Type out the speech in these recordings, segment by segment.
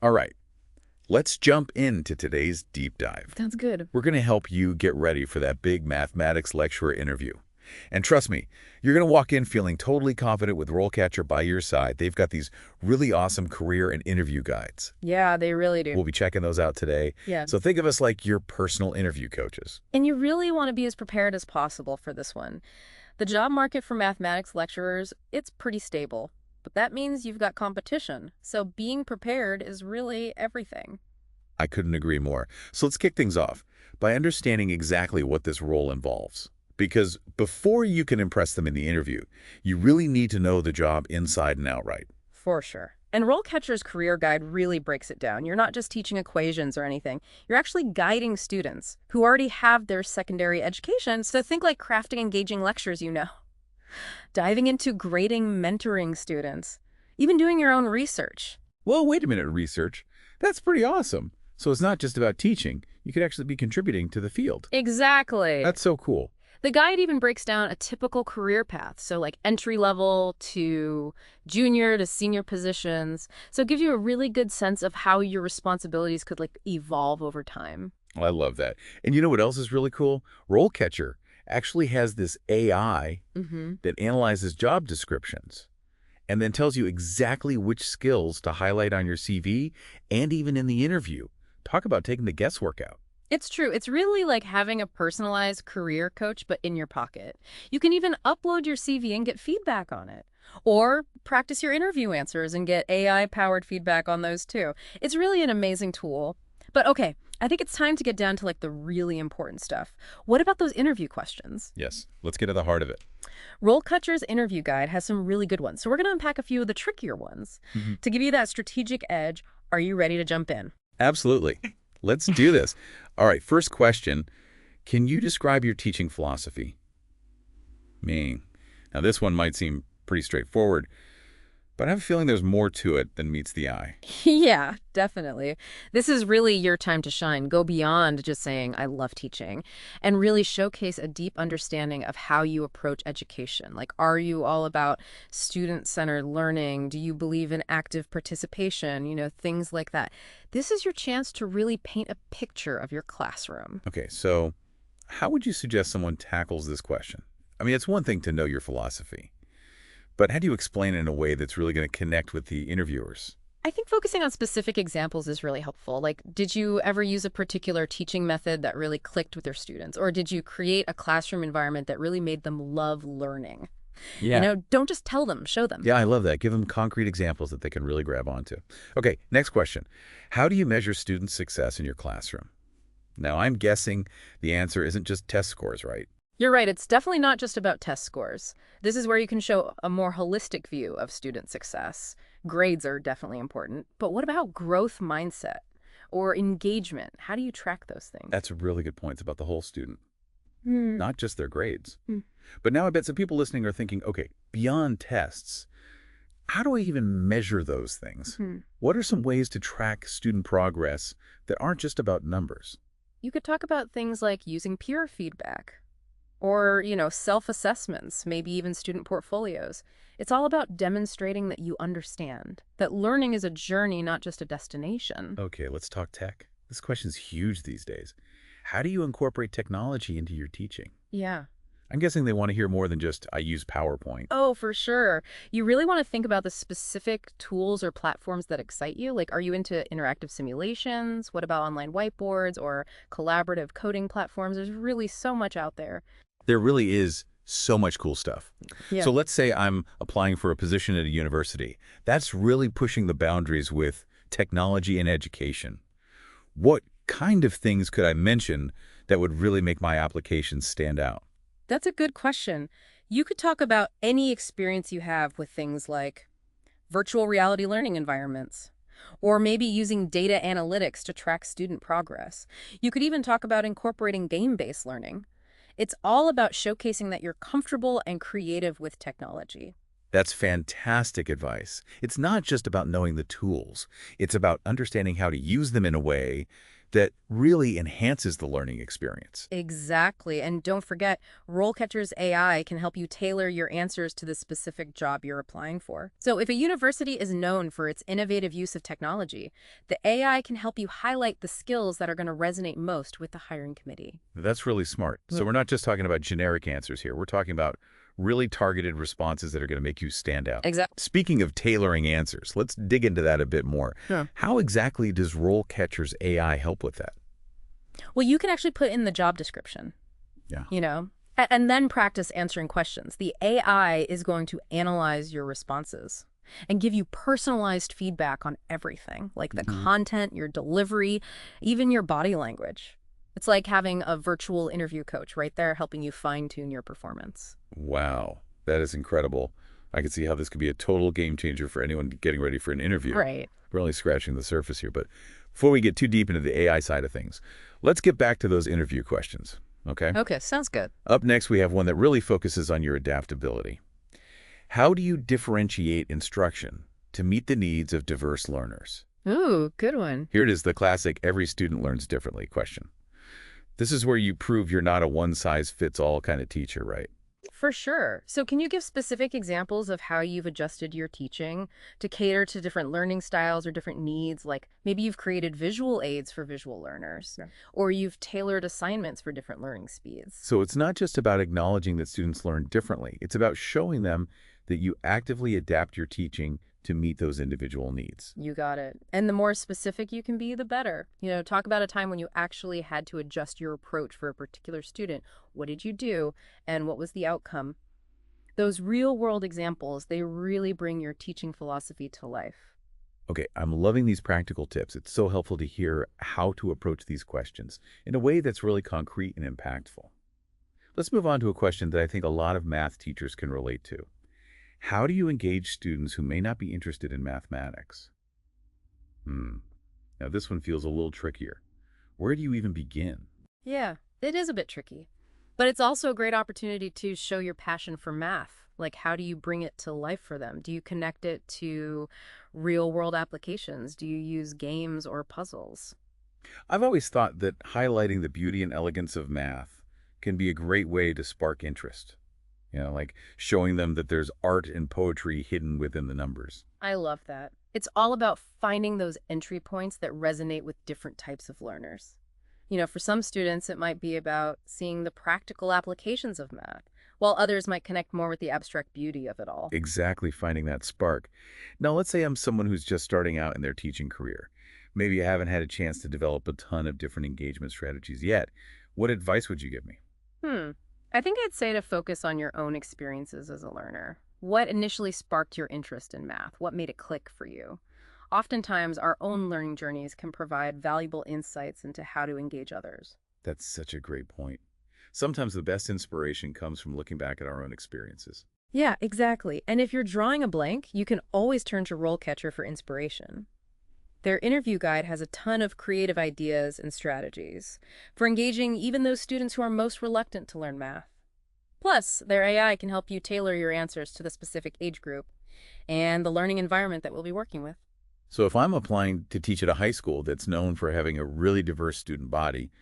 All right, let's jump into today's deep dive. Sounds good. We're going to help you get ready for that big mathematics lecturer interview. And trust me, you're going to walk in feeling totally confident with RoleCatcher by your side. They've got these really awesome career and interview guides. Yeah, they really do. We'll be checking those out today. Yeah. So think of us like your personal interview coaches. And you really want to be as prepared as possible for this one. The job market for mathematics lecturers, it's pretty stable. But that means you've got competition. So being prepared is really everything. I couldn't agree more. So let's kick things off by understanding exactly what this role involves. Because before you can impress them in the interview, you really need to know the job inside and out, right? For sure. And RoleCatcher's career guide really breaks it down. You're not just teaching equations or anything. You're actually guiding students who already have their secondary education. So think like crafting engaging lectures, diving into grading, mentoring students, even doing your own research. Well, wait a minute, research. That's pretty awesome. So it's not just about teaching. You could actually be contributing to the field. Exactly. That's so cool. The guide even breaks down a typical career path, so like entry level to junior to senior positions. So it gives you a really good sense of how your responsibilities could evolve over time. I love that. And you know what else is really cool? RoleCatcher actually has this AI that analyzes job descriptions and then tells you exactly which skills to highlight on your CV and even in the interview. Talk about taking the guesswork out. It's true. It's really like having a personalized career coach, but in your pocket. You can even upload your CV and get feedback on it. Or practice your interview answers and get AI-powered feedback on those too. It's really an amazing tool. But okay, I think it's time to get down to the really important stuff. What about those interview questions? Yes, let's get to the heart of it. RoleCatcher's interview guide has some really good ones. So we're going to unpack a few of the trickier ones. To give you that strategic edge, are you ready to jump in? Absolutely. Let's do this. All right, first question. Can you describe your teaching philosophy? Me. Now, this one might seem pretty straightforward, but I have a feeling there's more to it than meets the eye. Yeah, definitely. This is really your time to shine. Go beyond just saying, I love teaching, and really showcase a deep understanding of how you approach education. Like, are you all about student-centered learning? Do you believe in active participation? Things like that. This is your chance to really paint a picture of your classroom. Okay, so how would you suggest someone tackles this question? I mean, it's one thing to know your philosophy, but how do you explain it in a way that's really going to connect with the interviewers? I think focusing on specific examples is really helpful. Like, did you ever use a particular teaching method that really clicked with your students? Or did you create a classroom environment that really made them love learning? Yeah. Don't just tell them, show them. Yeah, I love that. Give them concrete examples that they can really grab onto. Okay, next question. How do you measure student success in your classroom? Now, I'm guessing the answer isn't just test scores, right? You're right. It's definitely not just about test scores. This is where you can show a more holistic view of student success. Grades are definitely important. But what about growth mindset or engagement? How do you track those things? That's a really good point. It's about the whole student, not just their grades. But now I bet some people listening are thinking, okay, beyond tests, how do I even measure those things? What are some ways to track student progress that aren't just about numbers? You could talk about things like using peer feedback or, self-assessments, maybe even student portfolios. It's all about demonstrating that you understand, that learning is a journey, not just a destination. Okay, let's talk tech. This question's huge these days. How do you incorporate technology into your teaching? Yeah. I'm guessing they want to hear more than just, I use PowerPoint. Oh, for sure. You really want to think about the specific tools or platforms that excite you. Like, are you into interactive simulations? What about online whiteboards or collaborative coding platforms? There's really so much out there. There really is so much cool stuff. Yeah. So let's say I'm applying for a position at a university. That's really pushing the boundaries with technology and education. What kind of things could I mention that would really make my application stand out? That's a good question. You could talk about any experience you have with things like virtual reality learning environments, or maybe using data analytics to track student progress. You could even talk about incorporating game-based learning. It's all about showcasing that you're comfortable and creative with technology. That's fantastic advice. It's not just about knowing the tools. It's about understanding how to use them in a way that really enhances the learning experience. Exactly. And don't forget, RoleCatcher's AI can help you tailor your answers to the specific job you're applying for. So if a university is known for its innovative use of technology, the AI can help you highlight the skills that are going to resonate most with the hiring committee. That's really smart. So we're not just talking about generic answers here. We're talking about really targeted responses that are going to make you stand out. Exactly. Speaking of tailoring answers, let's dig into that a bit more. Yeah. How exactly does RoleCatcher's AI help with that? Well, you can actually put in the job description, Yeah. and then practice answering questions. The AI is going to analyze your responses and give you personalized feedback on everything, like the content, your delivery, even your body language. It's like having a virtual interview coach right there helping you fine-tune your performance. Wow, that is incredible. I can see how this could be a total game changer for anyone getting ready for an interview. Right. We're only scratching the surface here, but before we get too deep into the AI side of things, let's get back to those interview questions, okay? Okay, sounds good. Up next, we have one that really focuses on your adaptability. How do you differentiate instruction to meet the needs of diverse learners? Ooh, good one. Here it is, the classic every student learns differently question. This is where you prove you're not a one-size-fits-all kind of teacher, right? For sure. So can you give specific examples of how you've adjusted your teaching to cater to different learning styles or different needs? Like maybe you've created visual aids for visual learners, or you've tailored assignments for different learning speeds. So it's not just about acknowledging that students learn differently. It's about showing them that you actively adapt your teaching to meet those individual needs. You got it. And the more specific you can be, the better. Talk about a time when you actually had to adjust your approach for a particular student. What did you do? And what was the outcome? Those real-world examples, they really bring your teaching philosophy to life. Okay, I'm loving these practical tips. It's so helpful to hear how to approach these questions in a way that's really concrete and impactful. Let's move on to a question that I think a lot of math teachers can relate to. How do you engage students who may not be interested in mathematics? Now this one feels a little trickier. Where do you even begin? Yeah, it is a bit tricky. But it's also a great opportunity to show your passion for math. Like, how do you bring it to life for them? Do you connect it to real-world applications? Do you use games or puzzles? I've always thought that highlighting the beauty and elegance of math can be a great way to spark interest. Like showing them that there's art and poetry hidden within the numbers. I love that. It's all about finding those entry points that resonate with different types of learners. For some students, it might be about seeing the practical applications of math, while others might connect more with the abstract beauty of it all. Exactly, finding that spark. Now, let's say I'm someone who's just starting out in their teaching career. Maybe I haven't had a chance to develop a ton of different engagement strategies yet. What advice would you give me? I think I'd say to focus on your own experiences as a learner. What initially sparked your interest in math? What made it click for you? Oftentimes, our own learning journeys can provide valuable insights into how to engage others. That's such a great point. Sometimes the best inspiration comes from looking back at our own experiences. Yeah, exactly. And if you're drawing a blank, you can always turn to RoleCatcher for inspiration. Their interview guide has a ton of creative ideas and strategies for engaging even those students who are most reluctant to learn math. Plus, their AI can help you tailor your answers to the specific age group and the learning environment that we'll be working with. So if I'm applying to teach at a high school that's known for having a really diverse student body,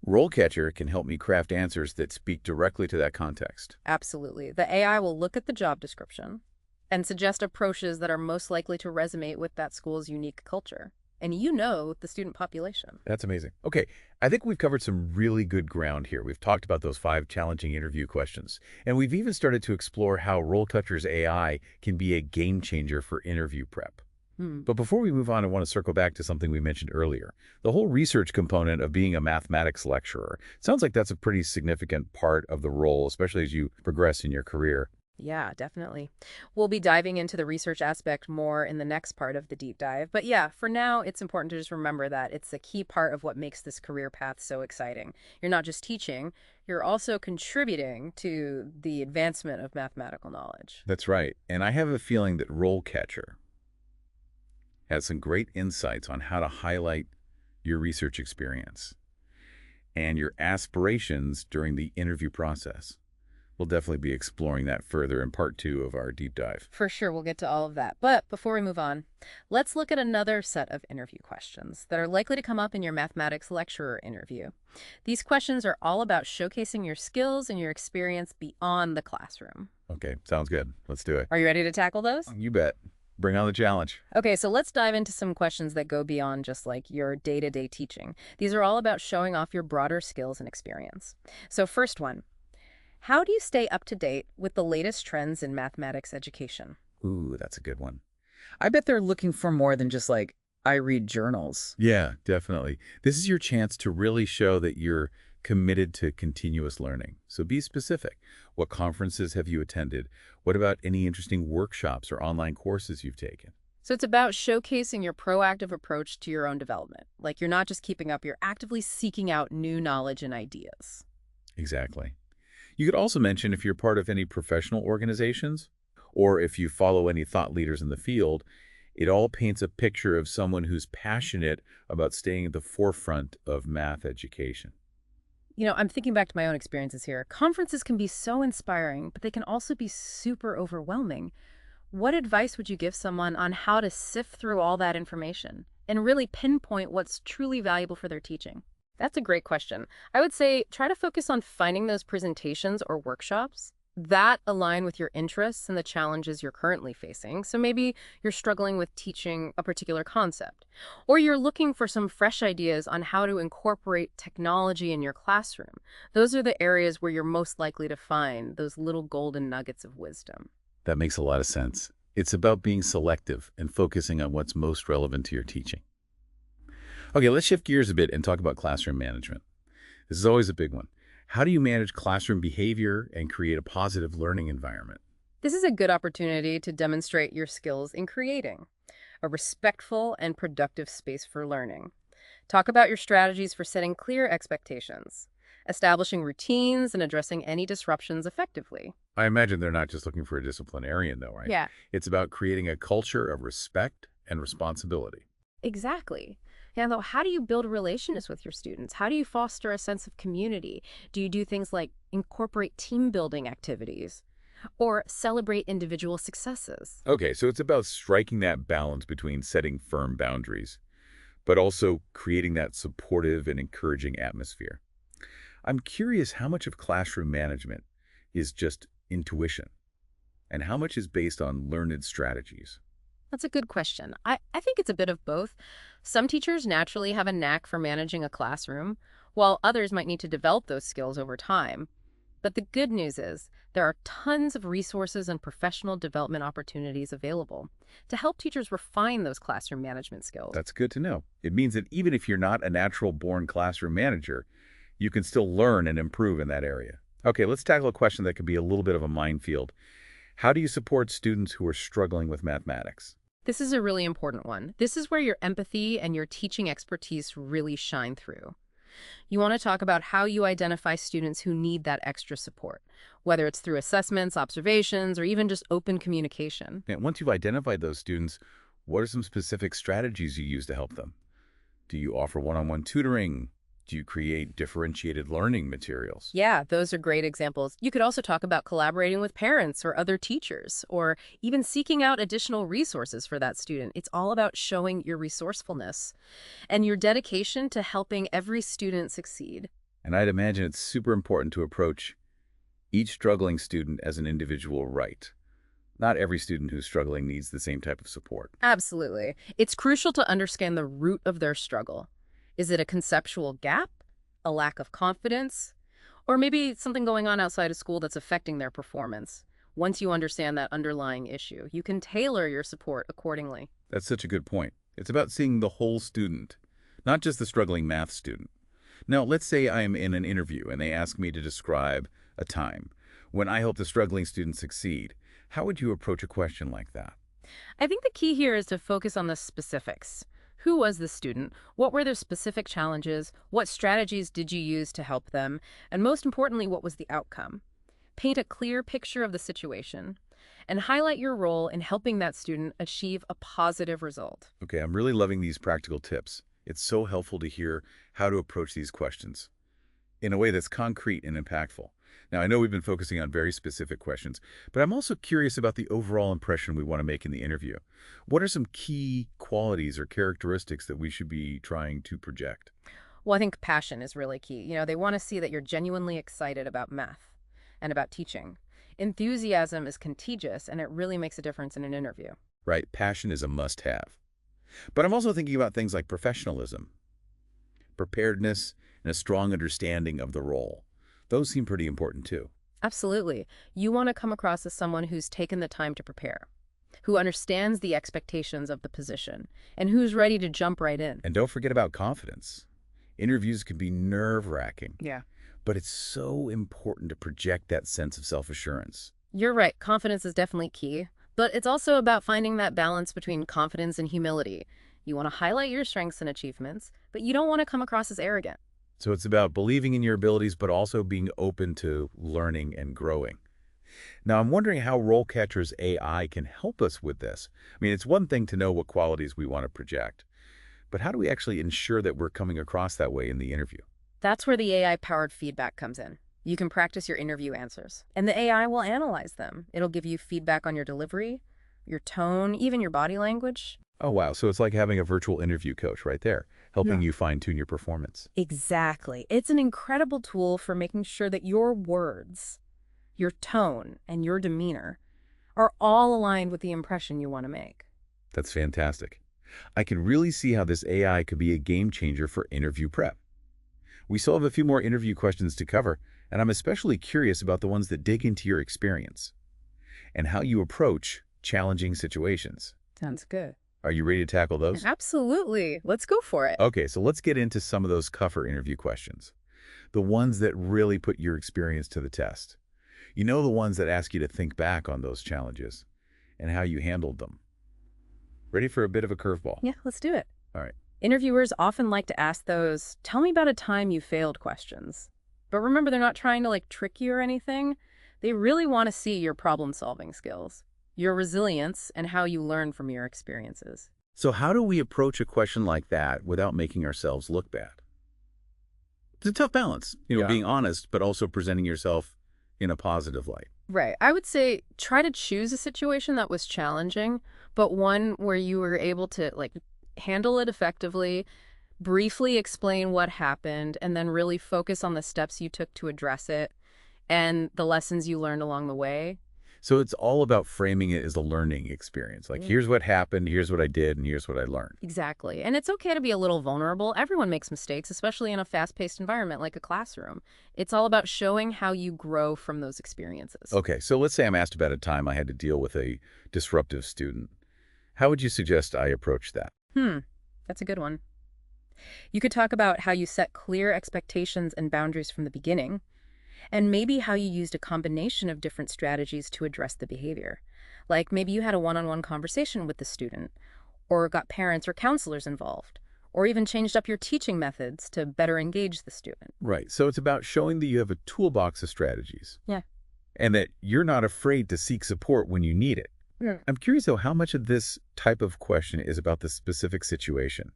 RoleCatcher can help me craft answers that speak directly to that context. Absolutely. The AI will look at the job description and suggest approaches that are most likely to resonate with that school's unique culture. And the student population. That's amazing. Okay, I think we've covered some really good ground here. We've talked about those 5 challenging interview questions. And we've even started to explore how RoleCatcher's AI can be a game changer for interview prep. But before we move on, I want to circle back to something we mentioned earlier. The whole research component of being a mathematics lecturer. It sounds like that's a pretty significant part of the role, especially as you progress in your career. Yeah, definitely. We'll be diving into the research aspect more in the next part of the deep dive. But yeah, for now, it's important to just remember that it's a key part of what makes this career path so exciting. You're not just teaching, you're also contributing to the advancement of mathematical knowledge. That's right. And I have a feeling that RoleCatcher has some great insights on how to highlight your research experience and your aspirations during the interview process. We'll definitely be exploring that further in part 2 of our deep dive. For sure, we'll get to all of that. But before we move on, let's look at another set of interview questions that are likely to come up in your mathematics lecturer interview. These questions are all about showcasing your skills and your experience beyond the classroom. Okay, sounds good. Let's do it. Are you ready to tackle those? You bet. Bring on the challenge. Okay, so let's dive into some questions that go beyond just like your day-to-day teaching. These are all about showing off your broader skills and experience. So first one, how do you stay up to date with the latest trends in mathematics education? Ooh, that's a good one. I bet they're looking for more than just like, I read journals. Yeah, definitely. This is your chance to really show that you're committed to continuous learning. So be specific. What conferences have you attended? What about any interesting workshops or online courses you've taken? So it's about showcasing your proactive approach to your own development. Like you're not just keeping up, you're actively seeking out new knowledge and ideas. Exactly. You could also mention if you're part of any professional organizations or if you follow any thought leaders in the field. It all paints a picture of someone who's passionate about staying at the forefront of math education. You know, I'm thinking back to my own experiences here. Conferences can be so inspiring, but they can also be super overwhelming. What advice would you give someone on how to sift through all that information and really pinpoint what's truly valuable for their teaching? That's a great question. I would say try to focus on finding those presentations or workshops that align with your interests and the challenges you're currently facing. So maybe you're struggling with teaching a particular concept, or you're looking for some fresh ideas on how to incorporate technology in your classroom. Those are the areas where you're most likely to find those little golden nuggets of wisdom. That makes a lot of sense. It's about being selective and focusing on what's most relevant to your teaching. Okay, let's shift gears a bit and talk about classroom management. This is always a big one. How do you manage classroom behavior and create a positive learning environment? This is a good opportunity to demonstrate your skills in creating a respectful and productive space for learning. Talk about your strategies for setting clear expectations, establishing routines, and addressing any disruptions effectively. I imagine they're not just looking for a disciplinarian, though, right? Yeah, It's about creating a culture of respect and responsibility. exactly. Yeah, though, how do you build relationships with your students? How do you foster a sense of community? Do you do things like incorporate team building activities or celebrate individual successes? Okay, so it's about striking that balance between setting firm boundaries, but also creating that supportive and encouraging atmosphere. I'm curious how much of classroom management is just intuition and how much is based on learned strategies. That's a good question. I think it's a bit of both. Some teachers naturally have a knack for managing a classroom, while others might need to develop those skills over time. But the good news is there are tons of resources and professional development opportunities available to help teachers refine those classroom management skills. That's good to know. It means that even if you're not a natural-born classroom manager, you can still learn and improve in that area. Okay, let's tackle a question that could be a little bit of a minefield. How do you support students who are struggling with mathematics? This is a really important one. This is where your empathy and your teaching expertise really shine through. You want to talk about how you identify students who need that extra support, whether it's through assessments, observations, or even just open communication. And once you've identified those students, what are some specific strategies you use to help them? Do you offer one-on-one tutoring? Do you create differentiated learning materials? Yeah, those are great examples. You could also talk about collaborating with parents or other teachers, or even seeking out additional resources for that student. It's all about showing your resourcefulness and your dedication to helping every student succeed. And I'd imagine it's super important to approach each struggling student as an individual right. Not every student who's struggling needs the same type of support. Absolutely. It's crucial to understand the root of their struggle. Is it a conceptual gap, a lack of confidence, or maybe something going on outside of school that's affecting their performance? Once you understand that underlying issue, you can tailor your support accordingly. That's such a good point. It's about seeing the whole student, not just the struggling math student. Now, let's say I'm in an interview and they ask me to describe a time when I helped a struggling student succeed. How would you approach a question like that? I think the key here is to focus on the specifics. Who was the student? What were their specific challenges? What strategies did you use to help them? And most importantly, what was the outcome? Paint a clear picture of the situation and highlight your role in helping that student achieve a positive result. Okay, I'm really loving these practical tips. It's so helpful to hear how to approach these questions in a way that's concrete and impactful. Now, I know we've been focusing on very specific questions, but I'm also curious about the overall impression we want to make in the interview. What are some key qualities or characteristics that we should be trying to project? Well, I think passion is really key. They want to see that you're genuinely excited about math and about teaching. Enthusiasm is contagious, and it really makes a difference in an interview. Right, passion is a must-have. But I'm also thinking about things like professionalism, preparedness, and a strong understanding of the role. Those seem pretty important too. Absolutely. You want to come across as someone who's taken the time to prepare, who understands the expectations of the position, and who's ready to jump right in. And don't forget about confidence. Interviews can be nerve-wracking, Yeah. but it's so important to project that sense of self-assurance. You're right. Confidence is definitely key, but it's also about finding that balance between confidence and humility. You want to highlight your strengths and achievements, but you don't want to come across as arrogant. So it's about believing in your abilities, but also being open to learning and growing. Now, I'm wondering how RoleCatcher's AI can help us with this. I mean, it's one thing to know what qualities we want to project, but how do we actually ensure that we're coming across that way in the interview? That's where the AI-powered feedback comes in. You can practice your interview answers, and the AI will analyze them. It'll give you feedback on your delivery, your tone, even your body language. Oh, wow. So it's like having a virtual interview coach right there, helping you fine-tune your performance. Exactly. It's an incredible tool for making sure that your words, your tone, and your demeanor are all aligned with the impression you want to make. That's fantastic. I can really see how this AI could be a game changer for interview prep. We still have a few more interview questions to cover, and I'm especially curious about the ones that dig into your experience and how you approach challenging situations. Sounds good. Are you ready to tackle those? Absolutely. Let's go for it. Okay, so let's get into some of those tougher interview questions. The ones that really put your experience to the test. The ones that ask you to think back on those challenges and how you handled them. Ready for a bit of a curveball? Yeah, let's do it. All right. Interviewers often like to ask those, tell me about a time you failed questions. But remember, they're not trying to trick you or anything. They really want to see your problem-solving skills, your resilience, and how you learn from your experiences. So how do we approach a question like that without making ourselves look bad? It's a tough balance, being honest, but also presenting yourself in a positive light. Right. I would say try to choose a situation that was challenging, but one where you were able to handle it effectively, briefly explain what happened, and then really focus on the steps you took to address it and the lessons you learned along the way. So it's all about framing it as a learning experience. Here's what happened, here's what I did, and here's what I learned. Exactly. And it's okay to be a little vulnerable. Everyone makes mistakes, especially in a fast-paced environment like a classroom. It's all about showing how you grow from those experiences. Okay, so let's say I'm asked about a time I had to deal with a disruptive student. How would you suggest I approach that? That's a good one. You could talk about how you set clear expectations and boundaries from the beginning, and maybe how you used a combination of different strategies to address the behavior. Like maybe you had a one-on-one conversation with the student, or got parents or counselors involved, or even changed up your teaching methods to better engage the student. Right, so it's about showing that you have a toolbox of strategies. Yeah. And that you're not afraid to seek support when you need it. Yeah. I'm curious, though, how much of this type of question is about the specific situation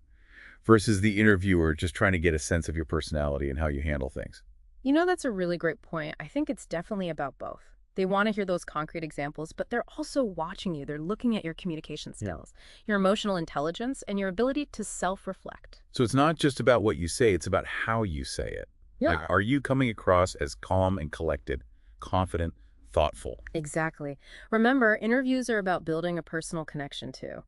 versus the interviewer just trying to get a sense of your personality and how you handle things? That's a really great point. I think it's definitely about both. They want to hear those concrete examples, but they're also watching you. They're looking at your communication skills, your emotional intelligence, and your ability to self-reflect. So it's not just about what you say, it's about how you say it. Yeah. Are you coming across as calm and collected, confident, thoughtful? Exactly. Remember, interviews are about building a personal connection too.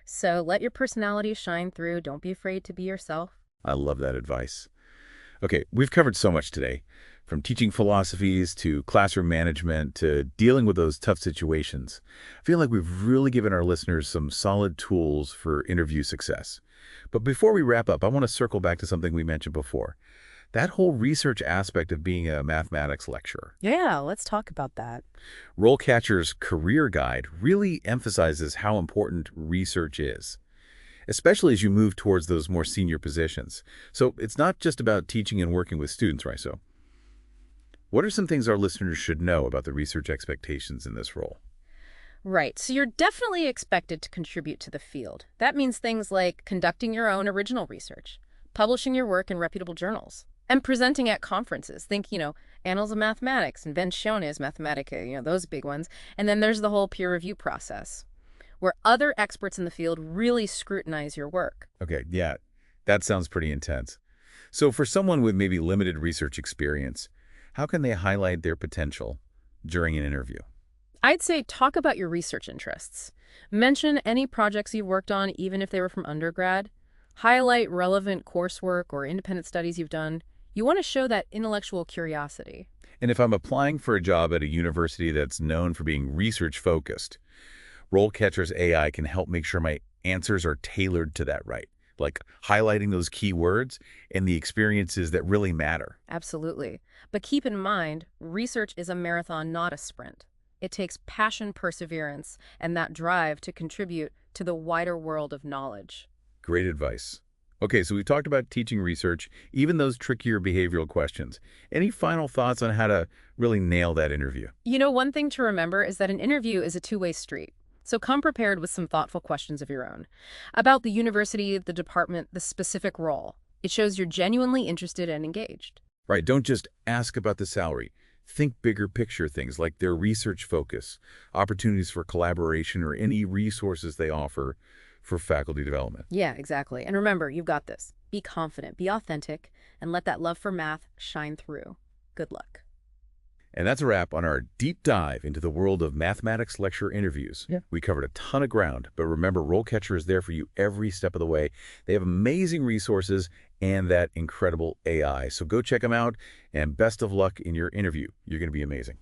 So let your personality shine through. Don't be afraid to be yourself. I love that advice. Okay, we've covered so much today, from teaching philosophies to classroom management to dealing with those tough situations. I feel like we've really given our listeners some solid tools for interview success. But before we wrap up, I want to circle back to something we mentioned before. That whole research aspect of being a mathematics lecturer. Yeah, let's talk about that. RoleCatcher's Career Guide really emphasizes how important research is, especially as you move towards those more senior positions. So it's not just about teaching and working with students, right? So what are some things our listeners should know about the research expectations in this role? Right, so you're definitely expected to contribute to the field. That means things like conducting your own original research, publishing your work in reputable journals, And presenting at conferences. Think, Annals of Mathematics, Inventiones Mathematica, those big ones. And then there's the whole peer review process, where other experts in the field really scrutinize your work. Okay, yeah, that sounds pretty intense. So for someone with maybe limited research experience, how can they highlight their potential during an interview? I'd say talk about your research interests. Mention any projects you've worked on, even if they were from undergrad. Highlight relevant coursework or independent studies you've done. You want to show that intellectual curiosity. And if I'm applying for a job at a university that's known for being research-focused, RoleCatcher's AI can help make sure my answers are tailored to that, right? Like highlighting those key words and the experiences that really matter. Absolutely. But keep in mind, research is a marathon, not a sprint. It takes passion, perseverance, and that drive to contribute to the wider world of knowledge. Great advice. Okay, so we've talked about teaching research, even those trickier behavioral questions. Any final thoughts on how to really nail that interview? One thing to remember is that an interview is a two-way street. So come prepared with some thoughtful questions of your own. About the university, the department, the specific role. It shows you're genuinely interested and engaged. Right, don't just ask about the salary. Think bigger picture things like their research focus, opportunities for collaboration, or any resources they offer for faculty development. Yeah, exactly. And remember, you've got this. Be confident, be authentic, and let that love for math shine through. Good luck. And that's a wrap on our deep dive into the world of mathematics lecture interviews. Yeah. We covered a ton of ground, but remember, RoleCatcher is there for you every step of the way. They have amazing resources and that incredible AI. So go check them out, and best of luck in your interview. You're going to be amazing.